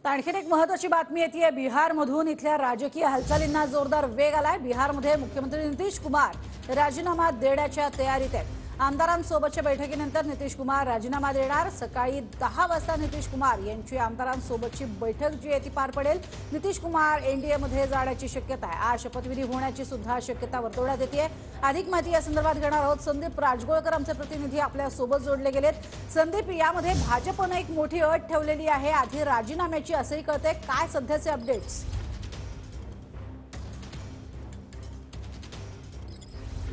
तर आणखीन एक महत्त्वाची बातमी येते बिहारमधून। इथल्या राजकीय हालचालींना जोरदार वेग आलाय। बिहारमध्ये मुख्यमंत्री नितीश कुमार राजीनामा देण्याच्या तयारीत आहेत। आमदारांसोबतच्या बैठकीनंतर नितीश कुमार राजीनामा देणार। सकाळी 10 वाजता नितीश कुमार यांची आमदारांसोबतची बैठक जी आहे ती पार पडेल। नितीश कुमार एनडीए मध्ये जाण्याची शक्यता आहे। आज शपथविधी होण्याची सुद्धा शक्यता वर्तवण्यात येते। अधिक माहिती या संदर्भात घेणार आहोत। संदीप राजगोळकर आमचे प्रतिनिधी आपल्या सोबत जोडले गेलेत। संदीप, यामध्ये भाजपने एक मोठी अट ठेवलेली आहे आधी राजीनाम्याची असंही कळते, काय सध्याचे अपडेट्स?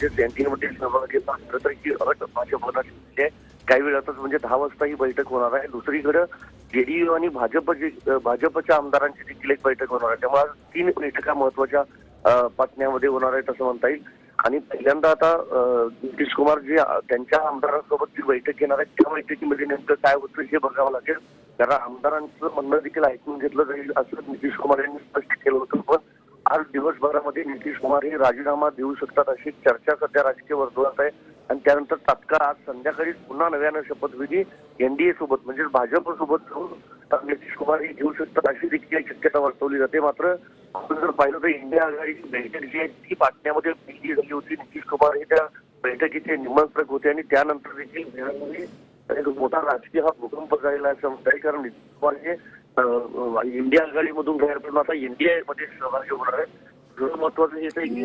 एनडीएमध्ये सहभागी असलं तर ही अट भाजपला आहे। काही वेळातच म्हणजे 10 वाजता ही बैठक होणार आहे। दुसरीकडे जेडीयू आणि भाजपच्या आमदारांची देखील एक बैठक होणार आहे। त्यामुळे 3 बैठका महत्वाच्या पातळीमध्ये होणार आहेत असं म्हणता येईल। आणि पहिल्यांदा आता नितीश कुमार जे त्यांच्या आमदारांसोबत जी बैठक घेणार आहेत त्या बैठकीमध्ये नेमकं काय होतं हे बघावं लागेल। कारण आमदारांचं म्हणणं देखील ऐकून घेतलं जाईल असं नितीश कुमार यांनी स्पष्ट केलं होतं। पण आज दिवसभरामध्ये नितीश कुमार हे राजीनामा देऊ शकतात अशी चर्चा सध्या राजकीय वर्तुळात आहे। आणि त्यानंतर तात्काळ आज संध्याकाळी पुन्हा नव्यानं शपथविधी एनडीए सोबत म्हणजे भाजप सोबत नितीश कुमार हे घेऊ शकतात अशी देखील शक्यता वर्तवली जाते। मात्र आपण जर पाहिलं तर इंडिया आघाडीची बैठक जी आहे ती पाटण्यामध्ये पहिली झाली होती। नितीश कुमार हे त्या बैठकीचे निमंत्रक होते आणि त्यानंतर देखील बिहारमध्ये एक मोठा राजकीय हा भूकंप झालेला असं म्हणता येईल। कारण नितीश कुमार हे इंडिया आघाडीमधून बाहेर पडून आता एनडीए मध्ये सहभागी होणार आहे। महत्वाचं हे आहे की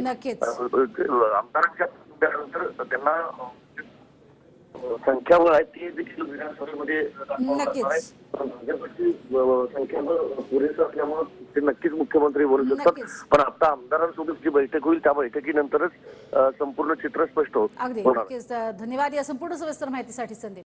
आमदारांच्या नंतर त्यांना संख्याबळ आहे ते देखील विधानसभेमध्ये भाजपची संख्याबळ पुरेसं असल्यामुळे ते नक्कीच मुख्यमंत्री बोलू शकतात। पण आता आमदारांसोबत जी बैठक होईल त्या बैठकीनंतरच संपूर्ण चित्र स्पष्ट होणार। धन्यवाद या संपूर्ण सविस्तर माहितीसाठी संदीप।